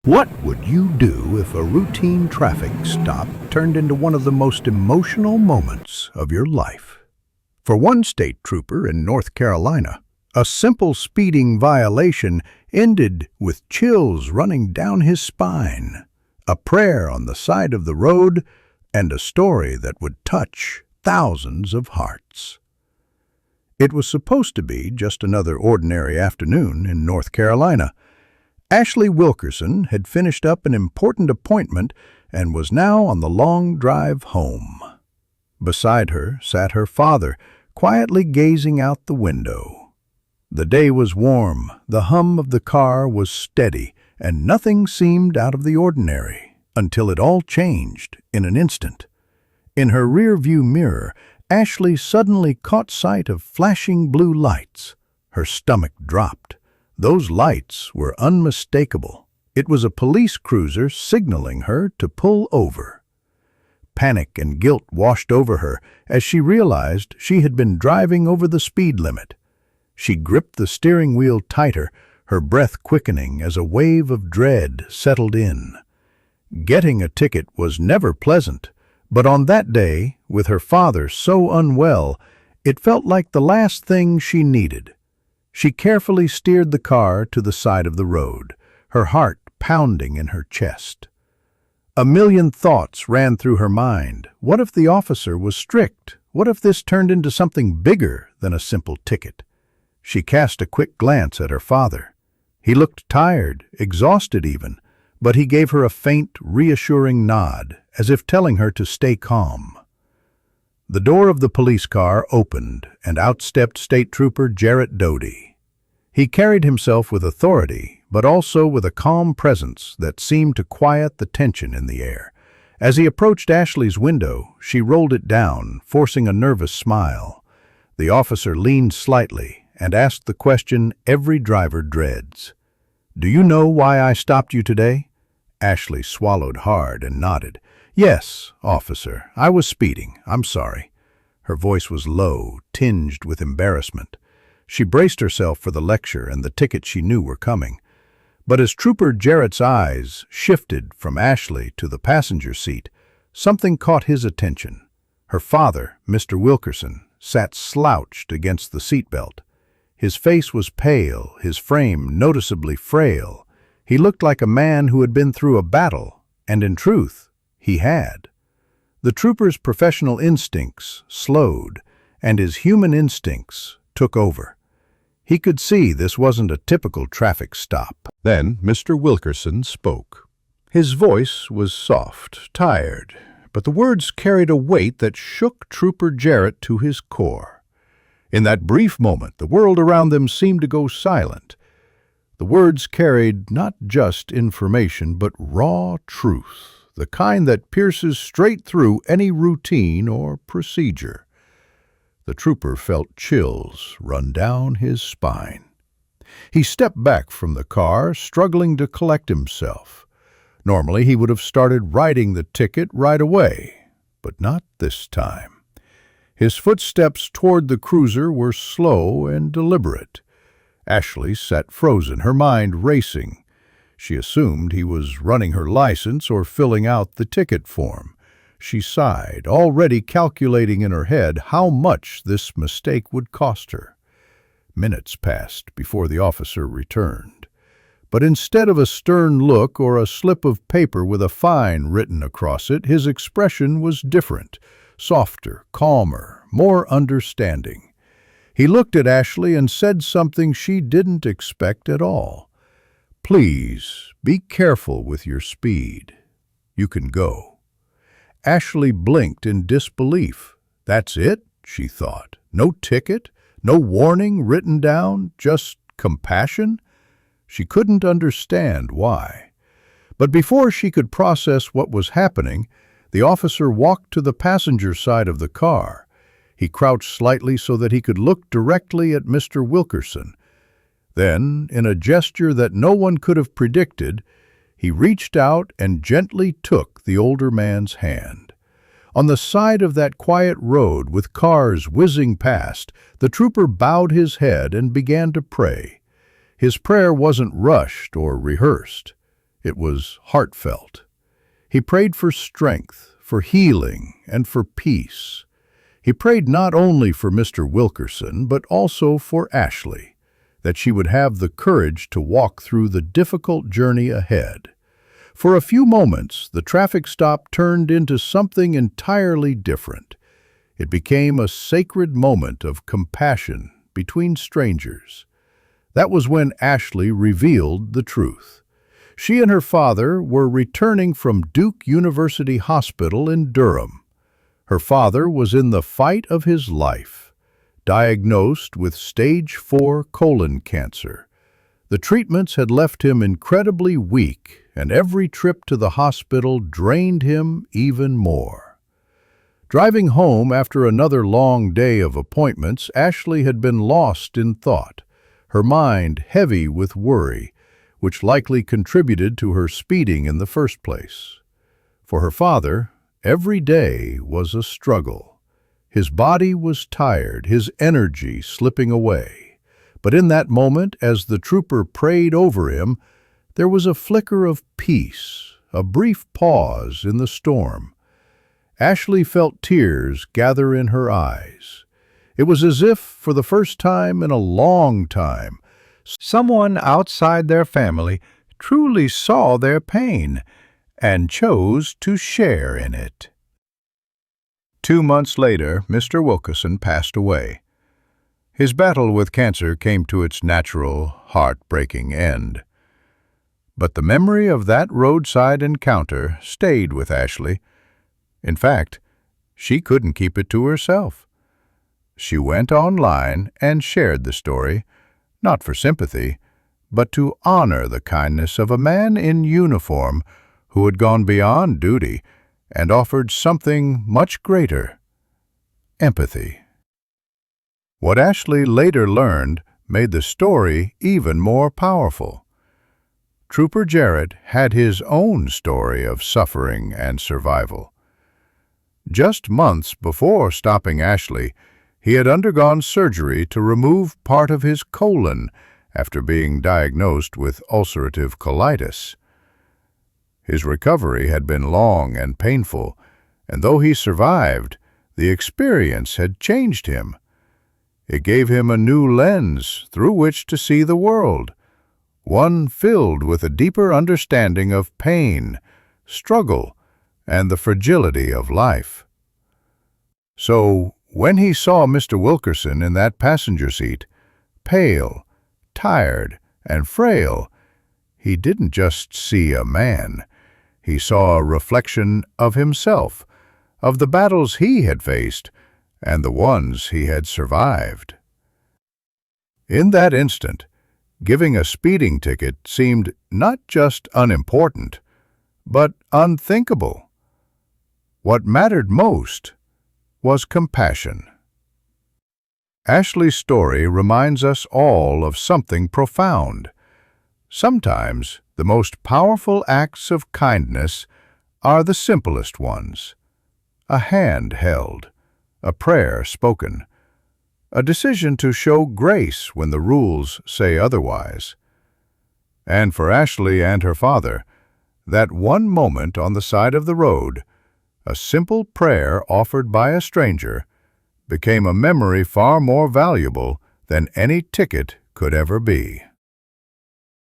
What would you do if a routine traffic stop turned into one of the most emotional moments of your life? For one state trooper in North Carolina, a simple speeding violation ended with chills running down his spine, a prayer on the side of the road, and a story that would touch thousands of hearts. It was supposed to be just another ordinary afternoon in North Carolina. Ashley Wilkerson had finished up an important appointment and was now on the long drive home. Beside her sat her father, quietly gazing out the window. The day was warm, the hum of the car was steady, and nothing seemed out of the ordinary, until it all changed in an instant. In her rear-view mirror, Ashley suddenly caught sight of flashing blue lights. Her stomach dropped. Those lights were unmistakable. It was a police cruiser signaling her to pull over. Panic and guilt washed over her as she realized she had been driving over the speed limit. She gripped the steering wheel tighter, her breath quickening as a wave of dread settled in. Getting a ticket was never pleasant, but on that day, with her father so unwell, it felt like the last thing she needed. She carefully steered the car to the side of the road, her heart pounding in her chest. A million thoughts ran through her mind. What if the officer was strict? What if this turned into something bigger than a simple ticket? She cast a quick glance at her father. He looked tired, exhausted even, but he gave her a faint, reassuring nod, as if telling her to stay calm. The door of the police car opened, and out stepped State Trooper Jarrett Doty. He carried himself with authority, but also with a calm presence that seemed to quiet the tension in the air. As he approached Ashley's window, she rolled it down, forcing a nervous smile. The officer leaned slightly and asked the question every driver dreads. "Do you know why I stopped you today?" Ashley swallowed hard and nodded. "Yes, officer, I was speeding. I'm sorry." Her voice was low, tinged with embarrassment. She braced herself for the lecture and the ticket she knew were coming. But as Trooper Jarrett's eyes shifted from Ashley to the passenger seat, something caught his attention. Her father, Mr. Wilkerson, sat slouched against the seatbelt. His face was pale, his frame noticeably frail. He looked like a man who had been through a battle, and in truth, he had. The trooper's professional instincts slowed, and his human instincts took over. He could see this wasn't a typical traffic stop. Then Mr. Wilkerson spoke. His voice was soft, tired, but the words carried a weight that shook Trooper Jarrett to his core. In that brief moment, the world around them seemed to go silent. The words carried not just information, but raw truth, the kind that pierces straight through any routine or procedure. The trooper felt chills run down his spine. He stepped back from the car, struggling to collect himself. Normally, he would have started writing the ticket right away, but not this time. His footsteps toward the cruiser were slow and deliberate. Ashley sat frozen, her mind racing. She assumed he was running her license or filling out the ticket form. She sighed, already calculating in her head how much this mistake would cost her. Minutes passed before the officer returned. But instead of a stern look or a slip of paper with a fine written across it, his expression was different, softer, calmer, more understanding. He looked at Ashley and said something she didn't expect at all. "Please, be careful with your speed. You can go." Ashley blinked in disbelief. "That's it?" she thought. "No ticket? No warning written down? Just compassion?" She couldn't understand why. But before she could process what was happening, the officer walked to the passenger side of the car. He crouched slightly so that he could look directly at Mr. Wilkerson. Then, in a gesture that no one could have predicted, he reached out and gently took the older man's hand. On the side of that quiet road with cars whizzing past, the trooper bowed his head and began to pray. His prayer wasn't rushed or rehearsed. It was heartfelt. He prayed for strength, for healing, and for peace. He prayed not only for Mr. Wilkerson, but also for Ashley, that she would have the courage to walk through the difficult journey ahead. For a few moments, the traffic stop turned into something entirely different. It became a sacred moment of compassion between strangers. That was when Ashley revealed the truth. She and her father were returning from Duke University Hospital in Durham. Her father was in the fight of his life, diagnosed with stage 4 colon cancer. The treatments had left him incredibly weak, and every trip to the hospital drained him even more. Driving home after another long day of appointments, Ashley had been lost in thought, her mind heavy with worry, which likely contributed to her speeding in the first place. For her father, every day was a struggle. His body was tired, his energy slipping away. But in that moment, as the trooper prayed over him, there was a flicker of peace, a brief pause in the storm. Ashley felt tears gather in her eyes. It was as if, for the first time in a long time, someone outside their family truly saw their pain and chose to share in it. 2 months later, Mr. Wilkerson passed away. His battle with cancer came to its natural, heartbreaking end. But the memory of that roadside encounter stayed with Ashley. In fact, she couldn't keep it to herself. She went online and shared the story, not for sympathy, but to honor the kindness of a man in uniform who had gone beyond duty and offered something much greater: empathy. What Ashley later learned made the story even more powerful. Trooper Jarrett had his own story of suffering and survival. Just months before stopping Ashley, he had undergone surgery to remove part of his colon after being diagnosed with ulcerative colitis. His recovery had been long and painful, and though he survived, the experience had changed him. It gave him a new lens through which to see the world, one filled with a deeper understanding of pain, struggle, and the fragility of life. So, when he saw Mr. Wilkerson in that passenger seat, pale, tired, and frail, he didn't just see a man. He saw a reflection of himself, of the battles he had faced, and the ones he had survived. In that instant, giving a speeding ticket seemed not just unimportant, but unthinkable. What mattered most was compassion. Ashley's story reminds us all of something profound. Sometimes the most powerful acts of kindness are the simplest ones: a hand held, a prayer spoken, a decision to show grace when the rules say otherwise. And for Ashley and her father, that one moment on the side of the road, a simple prayer offered by a stranger, became a memory far more valuable than any ticket could ever be.